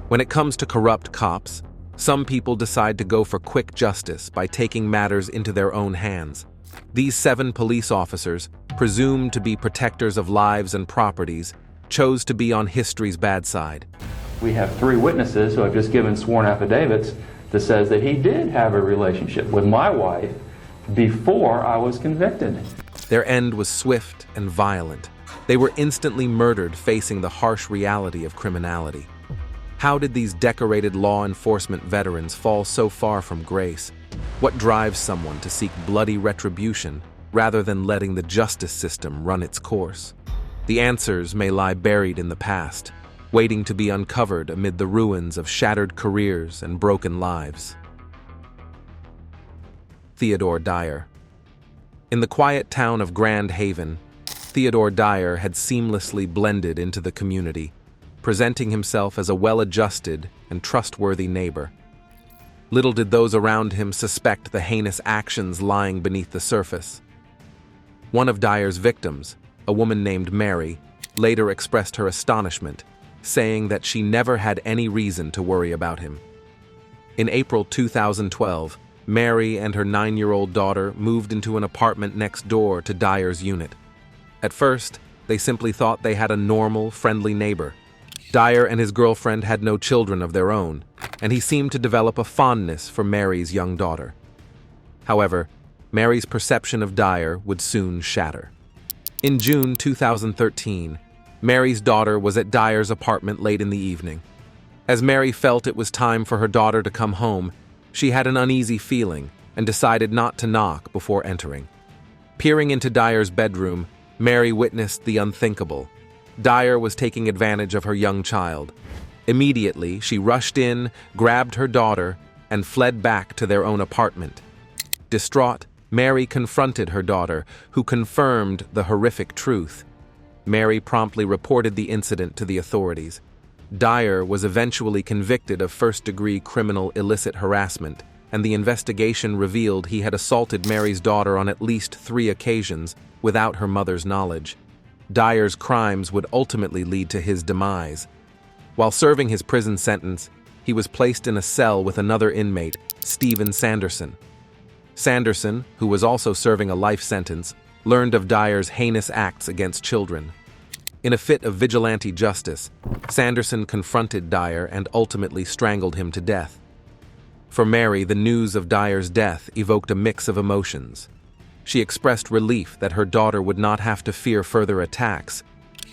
When it comes to corrupt cops, some people decide to go for quick justice by taking matters into their own hands. These 7 police officers, presumed to be protectors of lives and properties, chose to be on history's bad side. We have 3 witnesses who have just given sworn affidavits that says that he did have a relationship with my wife before I was convicted. Their end was swift and violent. They were instantly murdered, facing the harsh reality of criminality. How did these decorated law enforcement veterans fall so far from grace? What drives someone to seek bloody retribution rather than letting the justice system run its course? The answers may lie buried in the past, waiting to be uncovered amid the ruins of shattered careers and broken lives. Theodore Dyer. In the quiet town of Grand Haven, Theodore Dyer had seamlessly blended into the community, presenting himself as a well-adjusted and trustworthy neighbor. Little did those around him suspect the heinous actions lying beneath the surface. One of Dyer's victims, a woman named Mary, later expressed her astonishment, saying that she never had any reason to worry about him. In April 2012, Mary and her 9-year-old daughter moved into an apartment next door to Dyer's unit. At first, they simply thought they had a normal, friendly neighbor. Dyer and his girlfriend had no children of their own, and he seemed to develop a fondness for Mary's young daughter. However, Mary's perception of Dyer would soon shatter. In June 2013, Mary's daughter was at Dyer's apartment late in the evening. As Mary felt it was time for her daughter to come home, she had an uneasy feeling and decided not to knock before entering. Peering into Dyer's bedroom, Mary witnessed the unthinkable. Dyer was taking advantage of her young child. Immediately, she rushed in, grabbed her daughter, and fled back to their own apartment. Distraught, Mary confronted her daughter, who confirmed the horrific truth. Mary promptly reported the incident to the authorities. Dyer was eventually convicted of first-degree criminal illicit harassment, and the investigation revealed he had assaulted Mary's daughter on at least 3 occasions without her mother's knowledge. Dyer's crimes would ultimately lead to his demise. While serving his prison sentence, he was placed in a cell with another inmate, Stephen Sanderson. Sanderson, who was also serving a life sentence, learned of Dyer's heinous acts against children. In a fit of vigilante justice, Sanderson confronted Dyer and ultimately strangled him to death. For Mary, the news of Dyer's death evoked a mix of emotions. She expressed relief that her daughter would not have to fear further attacks,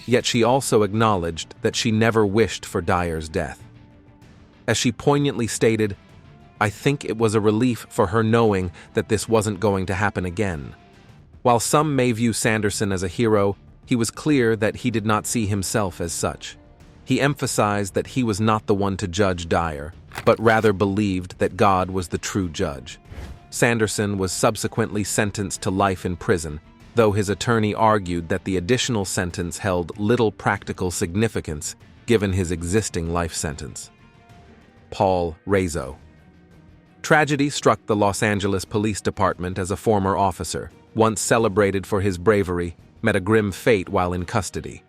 yet she also acknowledged that she never wished for Dyer's death. As she poignantly stated, "I think it was a relief for her knowing that this wasn't going to happen again." While some may view Sanderson as a hero, he was clear that he did not see himself as such. He emphasized that he was not the one to judge Dyer, but rather believed that God was the true judge. Sanderson was subsequently sentenced to life in prison, though his attorney argued that the additional sentence held little practical significance given his existing life sentence. Paul Razo. Tragedy struck the Los Angeles Police Department as a former officer, once celebrated for his bravery, met a grim fate while in custody.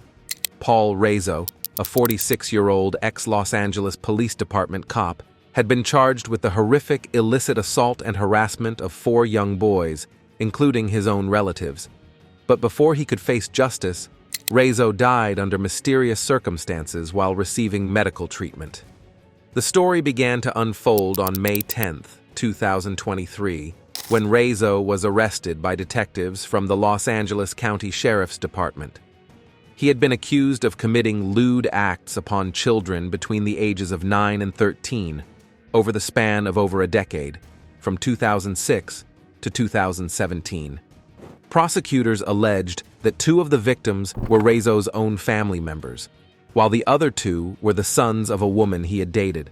Paul Razo, a 46-year-old ex-Los Angeles Police Department cop, had been charged with the horrific illicit assault and harassment of 4 young boys, including his own relatives. But before he could face justice, Razo died under mysterious circumstances while receiving medical treatment. The story began to unfold on May 10, 2023, when Razo was arrested by detectives from the Los Angeles County Sheriff's Department. He had been accused of committing lewd acts upon children between the ages of 9 and 13, over the span of over a decade, from 2006 to 2017. Prosecutors alleged that 2 of the victims were Razo's own family members, while the other 2 were the sons of a woman he had dated.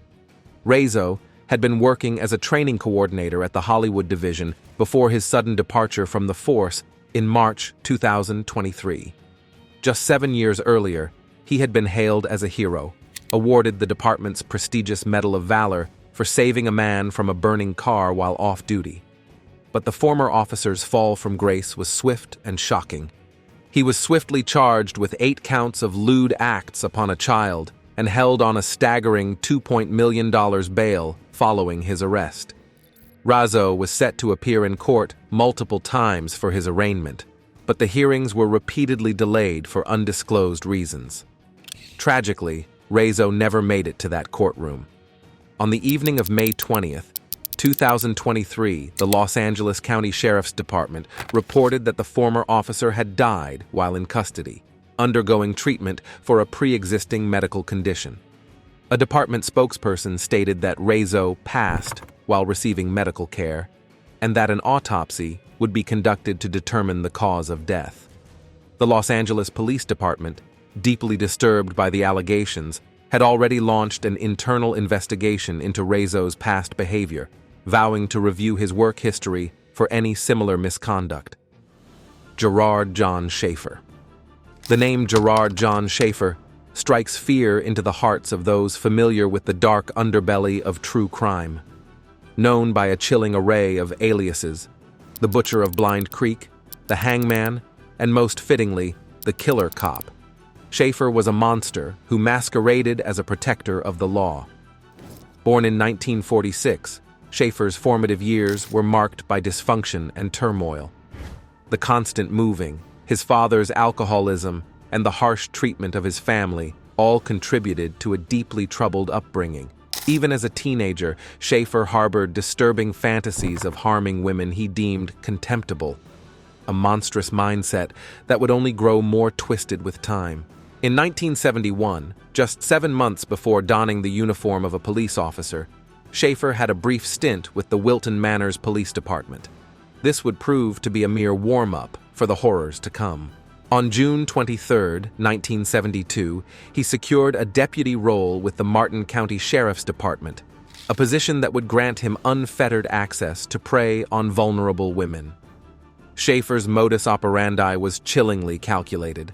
Razo had been working as a training coordinator at the Hollywood division before his sudden departure from the force in March 2023. Just 7 years earlier, he had been hailed as a hero, awarded the department's prestigious Medal of Valor for saving a man from a burning car while off duty. But the former officer's fall from grace was swift and shocking. He was swiftly charged with 8 counts of lewd acts upon a child and held on a staggering $2 million bail following his arrest. Razo was set to appear in court multiple times for his arraignment, but the hearings were repeatedly delayed for undisclosed reasons. Tragically, Razo never made it to that courtroom. On the evening of May 20th, 2023, the Los Angeles County Sheriff's Department reported that the former officer had died while in custody, undergoing treatment for a pre-existing medical condition. A department spokesperson stated that Razo passed while receiving medical care, and that an autopsy would be conducted to determine the cause of death. The Los Angeles Police Department, deeply disturbed by the allegations, had already launched an internal investigation into Razo's past behavior, vowing to review his work history for any similar misconduct. Gerard John Schaefer. The name Gerard John Schaefer strikes fear into the hearts of those familiar with the dark underbelly of true crime. Known by a chilling array of aliases, the Butcher of Blind Creek, the Hangman, and most fittingly, the Killer Cop, Schaefer was a monster who masqueraded as a protector of the law. Born in 1946, Schaefer's formative years were marked by dysfunction and turmoil. The constant moving, his father's alcoholism, and the harsh treatment of his family all contributed to a deeply troubled upbringing. Even as a teenager, Schaefer harbored disturbing fantasies of harming women he deemed contemptible, a monstrous mindset that would only grow more twisted with time. In 1971, just 7 months before donning the uniform of a police officer, Schaefer had a brief stint with the Wilton Manors Police Department. This would prove to be a mere warm-up for the horrors to come. On June 23, 1972, he secured a deputy role with the Martin County Sheriff's Department, a position that would grant him unfettered access to prey on vulnerable women. Schaefer's modus operandi was chillingly calculated.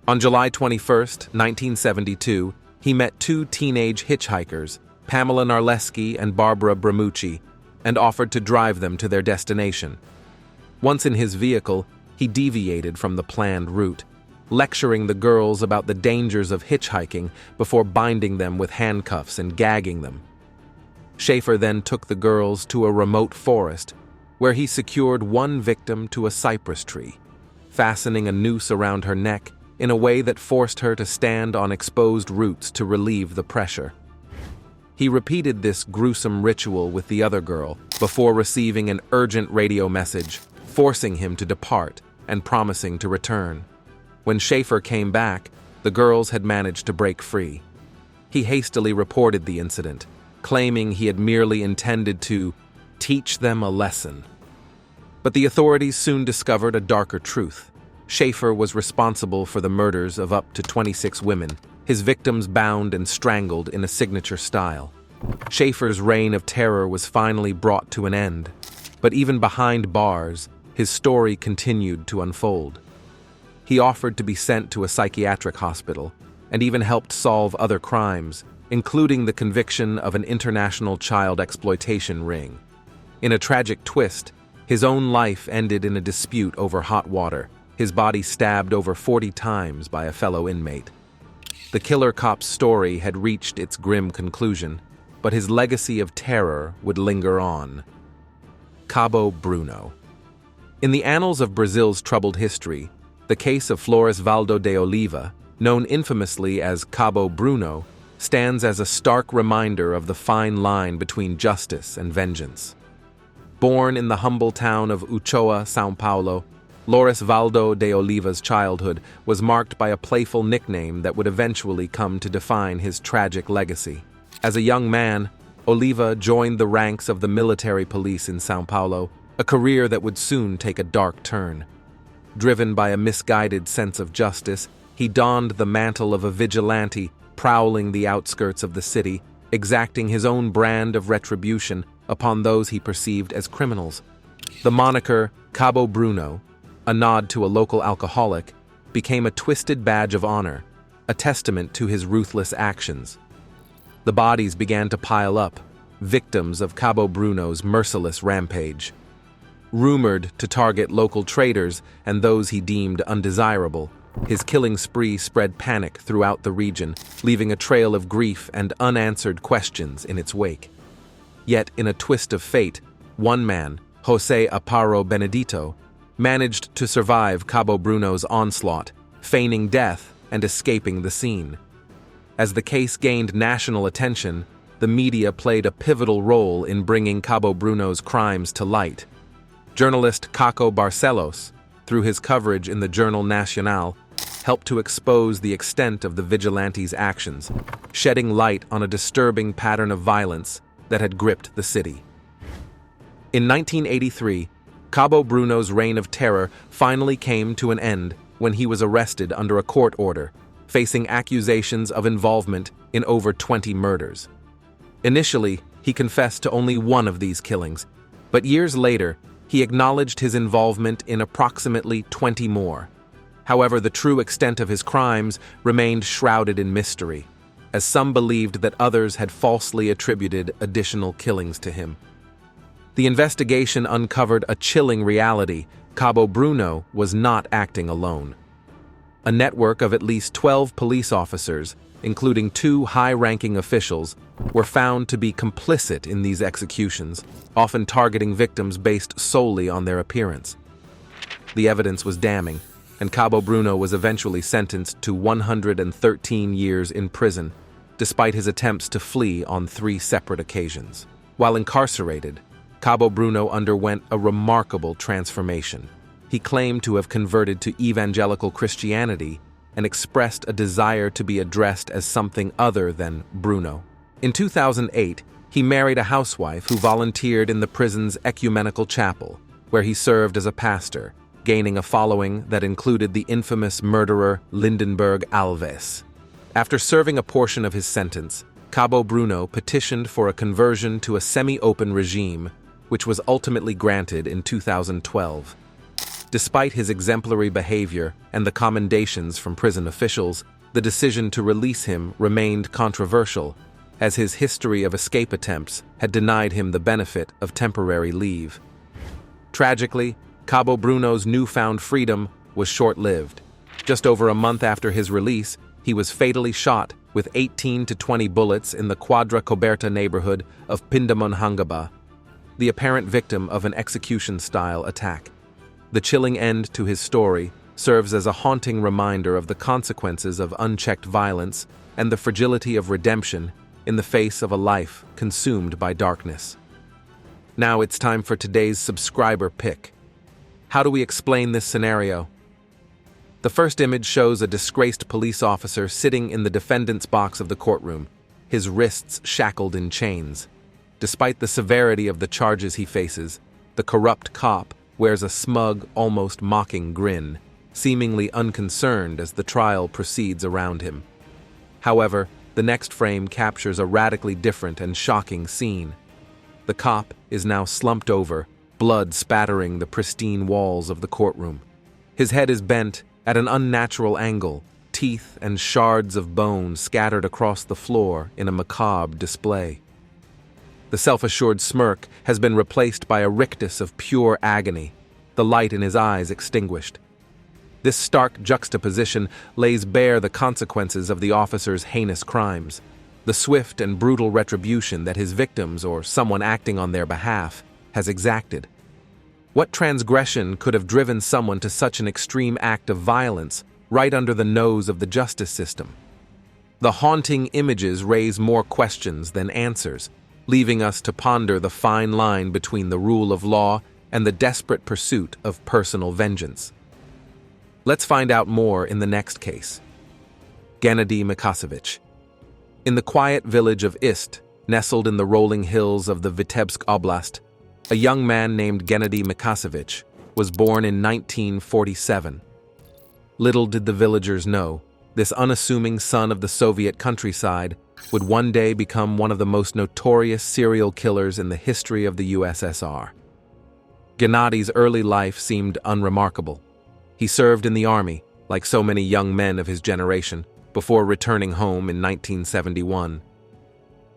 On July 21, 1972, he met 2 teenage hitchhikers, Pamela Narleski and Barbara Bramucci, and offered to drive them to their destination. Once in his vehicle, he deviated from the planned route, lecturing the girls about the dangers of hitchhiking before binding them with handcuffs and gagging them. Schaefer then took the girls to a remote forest, where he secured one victim to a cypress tree, fastening a noose around her neck in a way that forced her to stand on exposed roots to relieve the pressure. He repeated this gruesome ritual with the other girl before receiving an urgent radio message, forcing him to depart and promising to return. When Schaefer came back, the girls had managed to break free. He hastily reported the incident, claiming he had merely intended to teach them a lesson. But the authorities soon discovered a darker truth. Schaefer was responsible for the murders of up to 26 women, his victims bound and strangled in a signature style. Schaefer's reign of terror was finally brought to an end, but even behind bars, his story continued to unfold. He offered to be sent to a psychiatric hospital and even helped solve other crimes, including the conviction of an international child exploitation ring. In a tragic twist, his own life ended in a dispute over hot water, his body stabbed over 40 times by a fellow inmate. The Killer Cop's story had reached its grim conclusion, but his legacy of terror would linger on. Cabo Bruno. In the annals of Brazil's troubled history, the case of Floresvaldo de Oliva, known infamously as Cabo Bruno, stands as a stark reminder of the fine line between justice and vengeance. Born in the humble town of Uchoa, São Paulo, Floresvaldo de Oliva's childhood was marked by a playful nickname that would eventually come to define his tragic legacy. As a young man, Oliva joined the ranks of the military police in São Paulo, a career that would soon take a dark turn. Driven by a misguided sense of justice, he donned the mantle of a vigilante, prowling the outskirts of the city, exacting his own brand of retribution upon those he perceived as criminals. The moniker Cabo Bruno, a nod to a local alcoholic, became a twisted badge of honor, a testament to his ruthless actions. The bodies began to pile up, victims of Cabo Bruno's merciless rampage. Rumored to target local traders and those he deemed undesirable, His killing spree spread panic throughout the region, leaving a trail of grief and unanswered questions in its wake. Yet, in a twist of fate, one man, José Aparo Benedito, managed to survive Cabo Bruno's onslaught, feigning death and escaping the scene. As the case gained national attention, the media played a pivotal role in bringing Cabo Bruno's crimes to light. Journalist Caco Barcelos, through his coverage in the Journal Nacional, helped to expose the extent of the vigilante's actions, shedding light on a disturbing pattern of violence that had gripped the city. In 1983, Cabo Bruno's reign of terror finally came to an end when he was arrested under a court order, facing accusations of involvement in over 20 murders. Initially, he confessed to only one of these killings, but years later, he acknowledged his involvement in approximately 20 more. However, the true extent of his crimes remained shrouded in mystery, as some believed that others had falsely attributed additional killings to him. The investigation uncovered a chilling reality: Cabo Bruno was not acting alone. A network of at least 12 police officers, including 2 high-ranking officials, were found to be complicit in these executions, often targeting victims based solely on their appearance. The evidence was damning, and Cabo Bruno was eventually sentenced to 113 years in prison, despite his attempts to flee on 3 separate occasions. While incarcerated, Cabo Bruno underwent a remarkable transformation. He claimed to have converted to evangelical Christianity and expressed a desire to be addressed as something other than Bruno. In 2008, he married a housewife who volunteered in the prison's ecumenical chapel, where he served as a pastor, gaining a following that included the infamous murderer Lindenberg Alves. After serving a portion of his sentence, Cabo Bruno petitioned for a conversion to a semi-open regime, which was ultimately granted in 2012. Despite his exemplary behavior and the commendations from prison officials, the decision to release him remained controversial, as his history of escape attempts had denied him the benefit of temporary leave. Tragically, Cabo Bruno's newfound freedom was short-lived. Just over a month after his release, he was fatally shot with 18 to 20 bullets in the Quadra Coberta neighborhood of Pindamonhangaba, the apparent victim of an execution-style attack. The chilling end to his story serves as a haunting reminder of the consequences of unchecked violence and the fragility of redemption in the face of a life consumed by darkness. Now it's time for today's subscriber pick. How do we explain this scenario? The first image shows a disgraced police officer sitting in the defendant's box of the courtroom, his wrists shackled in chains. Despite the severity of the charges he faces, the corrupt cop wears a smug, almost mocking grin, seemingly unconcerned as the trial proceeds around him. However, the next frame captures a radically different and shocking scene. The cop is now slumped over, blood spattering the pristine walls of the courtroom. His head is bent at an unnatural angle, teeth and shards of bone scattered across the floor in a macabre display. The self-assured smirk has been replaced by a rictus of pure agony, the light in his eyes extinguished. This stark juxtaposition lays bare the consequences of the officer's heinous crimes, the swift and brutal retribution that his victims or someone acting on their behalf has exacted. What transgression could have driven someone to such an extreme act of violence right under the nose of the justice system? The haunting images raise more questions than answers, leaving us to ponder the fine line between the rule of law and the desperate pursuit of personal vengeance. Let's find out more in the next case. Gennady Movich. In the quiet village of Ist, nestled in the rolling hills of the Vitebsk Oblast, a young man named Gennady Movich was born in 1947. Little did the villagers know, this unassuming son of the Soviet countryside would one day become one of the most notorious serial killers in the history of the USSR. Gennady's early life seemed unremarkable. He served in the army, like so many young men of his generation, before returning home in 1971.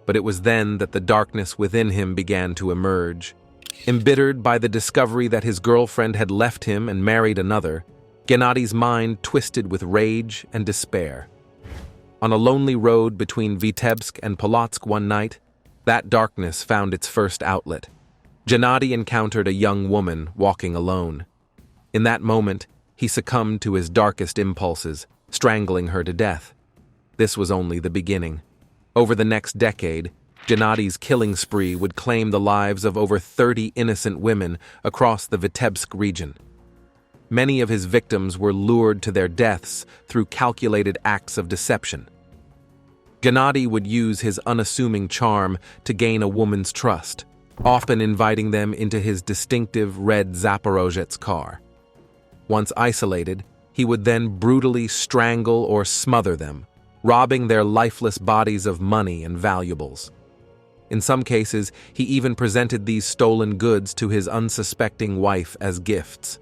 But it was then that the darkness within him began to emerge. Embittered by the discovery that his girlfriend had left him and married another, Gennady's mind twisted with rage and despair. On a lonely road between Vitebsk and Polotsk one night, that darkness found its first outlet. Gennady encountered a young woman walking alone. In that moment, he succumbed to his darkest impulses, strangling her to death. This was only the beginning. Over the next decade, Gennady's killing spree would claim the lives of over 30 innocent women across the Vitebsk region. Many of his victims were lured to their deaths through calculated acts of deception. Gennady would use his unassuming charm to gain a woman's trust, often inviting them into his distinctive red Zaporozhets car. Once isolated, he would then brutally strangle or smother them, robbing their lifeless bodies of money and valuables. In some cases, he even presented these stolen goods to his unsuspecting wife as gifts.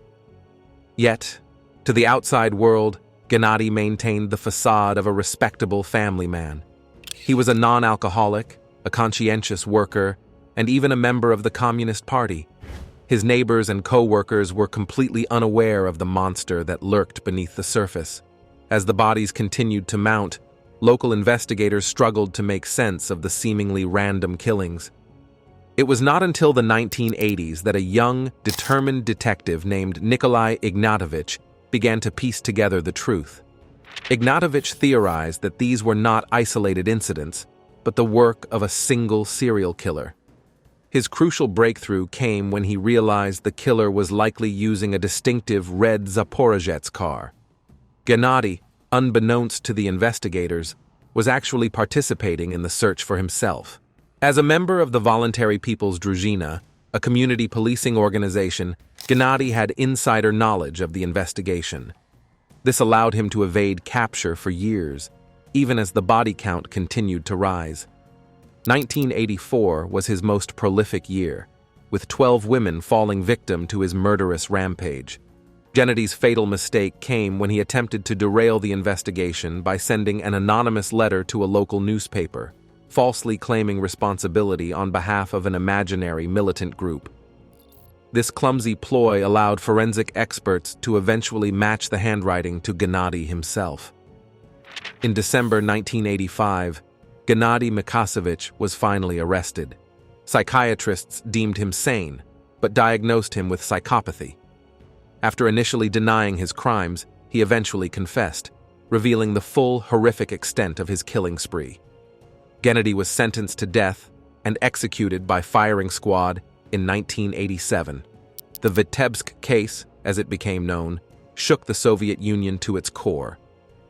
Yet, to the outside world, Gennady maintained the facade of a respectable family man. He was a non-alcoholic, a conscientious worker, and even a member of the Communist Party. His neighbors and co-workers were completely unaware of the monster that lurked beneath the surface. As the bodies continued to mount, local investigators struggled to make sense of the seemingly random killings. It was not until the 1980s that a young, determined detective named Nikolai Ignatovich began to piece together the truth. Ignatovich theorized that these were not isolated incidents, but the work of a single serial killer. His crucial breakthrough came when he realized the killer was likely using a distinctive red Zaporozhets car. Gennady, unbeknownst to the investigators, was actually participating in the search for himself. As a member of the Voluntary People's Druzhina, a community policing organization, Gennady had insider knowledge of the investigation. This allowed him to evade capture for years, even as the body count continued to rise. 1984 was his most prolific year, with 12 women falling victim to his murderous rampage. Gennady's fatal mistake came when he attempted to derail the investigation by sending an anonymous letter to a local newspaper, falsely claiming responsibility on behalf of an imaginary militant group. This clumsy ploy allowed forensic experts to eventually match the handwriting to Gennady himself. In December 1985, Gennady Mikasevich was finally arrested. Psychiatrists deemed him sane, but diagnosed him with psychopathy. After initially denying his crimes, he eventually confessed, revealing the full, horrific extent of his killing spree. Gennady was sentenced to death and executed by firing squad in 1987. The Vitebsk case, as it became known, shook the Soviet Union to its core.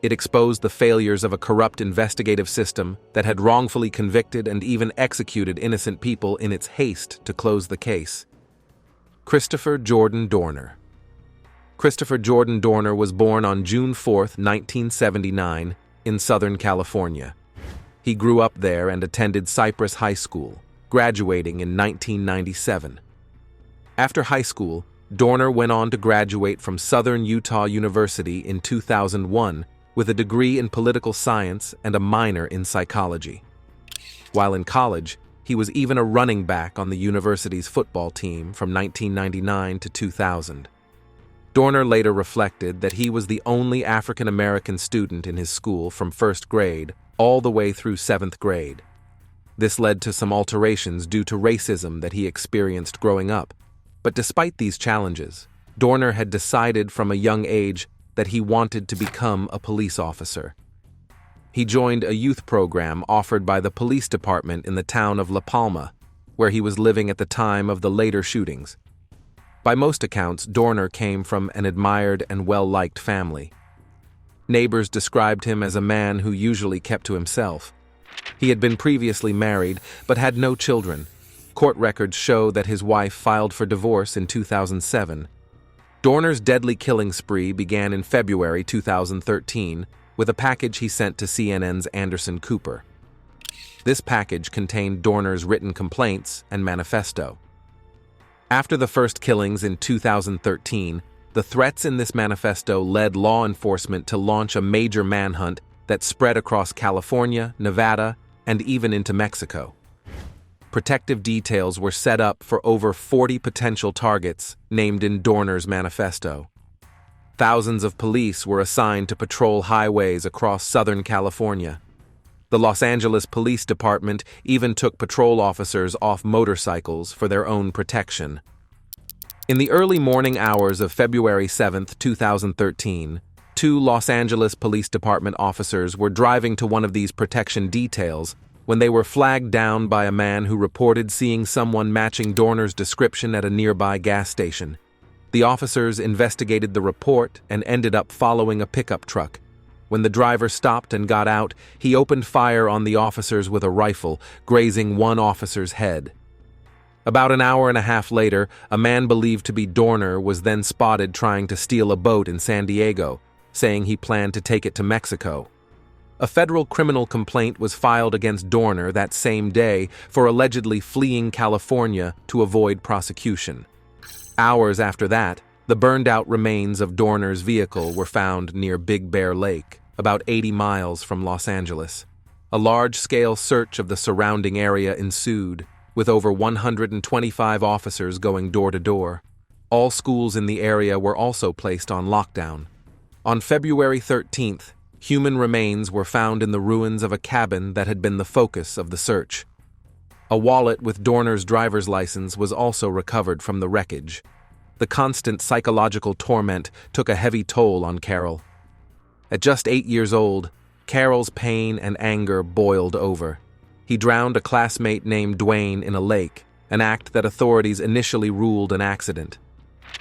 It exposed the failures of a corrupt investigative system that had wrongfully convicted and even executed innocent people in its haste to close the case. Christopher Jordan Dorner. Christopher Jordan Dorner was born on June 4, 1979, in Southern California. He grew up there and attended Cypress High School, graduating in 1997. After high school, Dorner went on to graduate from Southern Utah University in 2001 with a degree in political science and a minor in psychology. While in college, he was even a running back on the university's football team from 1999 to 2000. Dorner later reflected that he was the only African-American student in his school from first grade all the way through seventh grade. This led to some alterations due to racism that he experienced growing up. But despite these challenges, Dorner had decided from a young age that he wanted to become a police officer. He joined a youth program offered by the police department in the town of La Palma, where he was living at the time of the later shootings. By most accounts, Dorner came from an admired and well-liked family. Neighbors described him as a man who usually kept to himself. He had been previously married, but had no children. Court records show that his wife filed for divorce in 2007. Dorner's deadly killing spree began in February 2013 with a package he sent to CNN's Anderson Cooper. This package contained Dorner's written complaints and manifesto. After the first killings in 2013, the threats in this manifesto led law enforcement to launch a major manhunt that spread across California, Nevada, and even into Mexico. Protective details were set up for over 40 potential targets named in Dorner's manifesto. Thousands of police were assigned to patrol highways across Southern California. The Los Angeles Police Department even took patrol officers off motorcycles for their own protection. In the early morning hours of February 7, 2013, two Los Angeles Police Department officers were driving to one of these protection details when they were flagged down by a man who reported seeing someone matching Dorner's description at a nearby gas station. The officers investigated the report and ended up following a pickup truck. When the driver stopped and got out, he opened fire on the officers with a rifle, grazing one officer's head. About an hour and a half later, a man believed to be Dorner was then spotted trying to steal a boat in San Diego, saying he planned to take it to Mexico. A federal criminal complaint was filed against Dorner that same day for allegedly fleeing California to avoid prosecution. Hours after that, the burned-out remains of Dorner's vehicle were found near Big Bear Lake, about 80 miles from Los Angeles. A large-scale search of the surrounding area ensued, with over 125 officers going door to door. All schools in the area were also placed on lockdown. On February 13th, human remains were found in the ruins of a cabin that had been the focus of the search. A wallet with Dorner's driver's license was also recovered from the wreckage. The constant psychological torment took a heavy toll on Carroll. At just 8 years old, Carroll's pain and anger boiled over. He drowned a classmate named Dwayne in a lake, an act that authorities initially ruled an accident.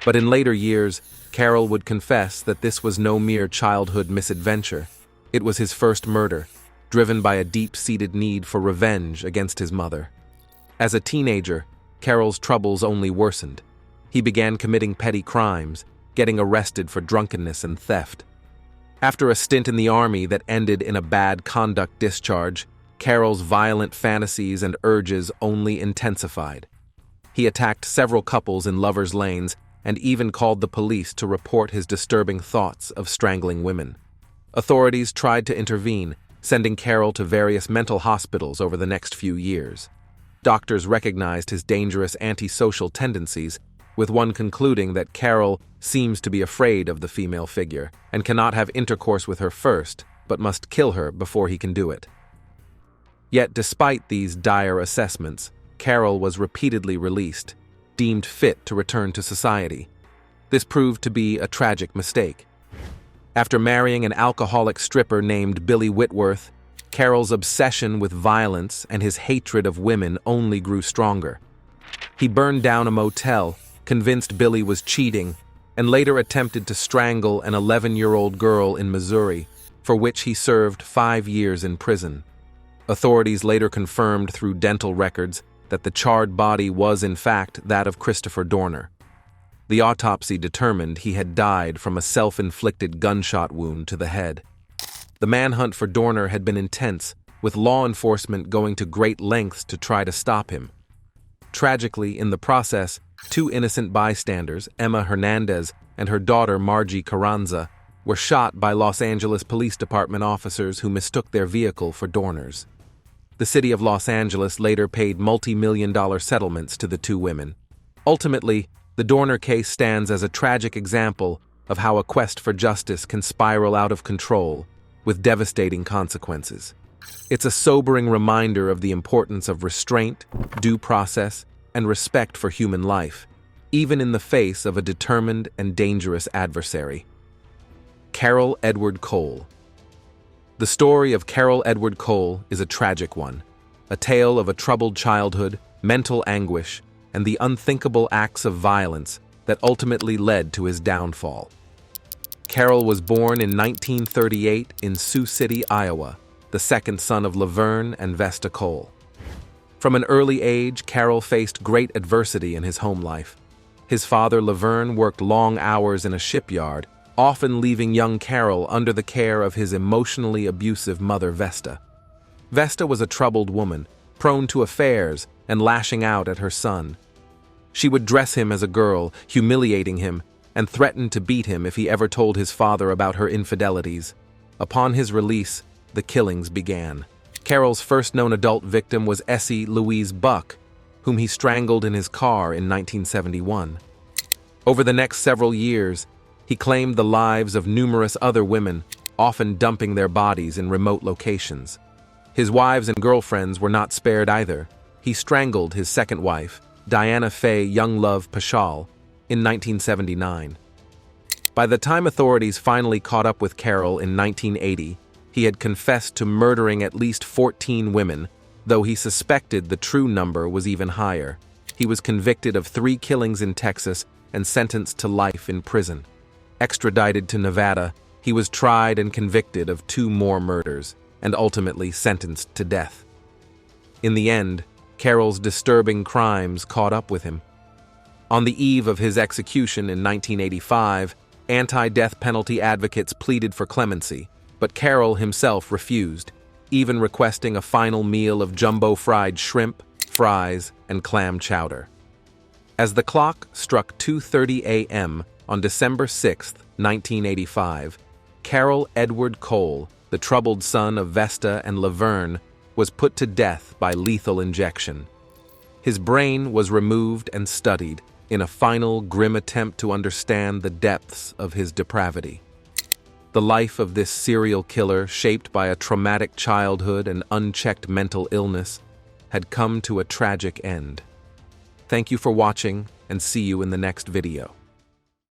But in later years, Carroll would confess that this was no mere childhood misadventure. It was his first murder, driven by a deep-seated need for revenge against his mother. As a teenager, Carroll's troubles only worsened. He began committing petty crimes, getting arrested for drunkenness and theft. After a stint in the army that ended in a bad conduct discharge, Carroll's violent fantasies and urges only intensified. He attacked several couples in lovers' lanes and even called the police to report his disturbing thoughts of strangling women. Authorities tried to intervene, sending Carroll to various mental hospitals over the next few years. Doctors recognized his dangerous antisocial tendencies, with one concluding that Carroll seems to be afraid of the female figure and cannot have intercourse with her first, but must kill her before he can do it. Yet despite these dire assessments, Carroll was repeatedly released, deemed fit to return to society. This proved to be a tragic mistake. After marrying an alcoholic stripper named Billy Whitworth, Carroll's obsession with violence and his hatred of women only grew stronger. He burned down a motel, convinced Billy was cheating, and later attempted to strangle an 11-year-old girl in Missouri, for which he served 5 years in prison. Authorities later confirmed through dental records that the charred body was in fact that of Christopher Dorner. The autopsy determined he had died from a self-inflicted gunshot wound to the head. The manhunt for Dorner had been intense, with law enforcement going to great lengths to try to stop him. Tragically, in the process, 2 innocent bystanders, Emma Hernandez and her daughter Margie Carranza, were shot by Los Angeles Police Department officers who mistook their vehicle for Dorner's. The city of Los Angeles later paid multi-million-dollar settlements to the 2 women. Ultimately, the Dorner case stands as a tragic example of how a quest for justice can spiral out of control, with devastating consequences. It's a sobering reminder of the importance of restraint, due process, and respect for human life, even in the face of a determined and dangerous adversary. Carroll Edward Cole. The story of Carroll Edward Cole is a tragic one, a tale of a troubled childhood, mental anguish, and the unthinkable acts of violence that ultimately led to his downfall. Carroll was born in 1938 in Sioux City, Iowa, the second son of Laverne and Vesta Cole. From an early age, Carroll faced great adversity in his home life. His father, Laverne, worked long hours in a shipyard, often leaving young Carroll under the care of his emotionally abusive mother, Vesta. Vesta was a troubled woman, prone to affairs and lashing out at her son. She would dress him as a girl, humiliating him, and threatened to beat him if he ever told his father about her infidelities. Upon his release, the killings began. Carroll's first known adult victim was Essie Louise Buck, whom he strangled in his car in 1971. Over the next several years, He claimed the lives of numerous other women, often dumping their bodies in remote locations. His wives and girlfriends were not spared either. He strangled his second wife, Diana Faye Younglove Paschal, in 1979. By the time authorities finally caught up with Carroll in 1980, he had confessed to murdering at least 14 women, though he suspected the true number was even higher. He was convicted of 3 killings in Texas and sentenced to life in prison. Extradited to Nevada, he was tried and convicted of 2 more murders, and ultimately sentenced to death. In the end, Carroll's disturbing crimes caught up with him. On the eve of his execution in 1985, anti-death penalty advocates pleaded for clemency, but Carroll himself refused, even requesting a final meal of jumbo fried shrimp, fries, and clam chowder. As the clock struck 2:30 a.m. on December 6, 1985, Carroll Edward Cole, the troubled son of Vesta and Laverne, was put to death by lethal injection. His brain was removed and studied in a final grim attempt to understand the depths of his depravity. The life of this serial killer, shaped by a traumatic childhood and unchecked mental illness, had come to a tragic end. Thank you for watching, and see you in the next video.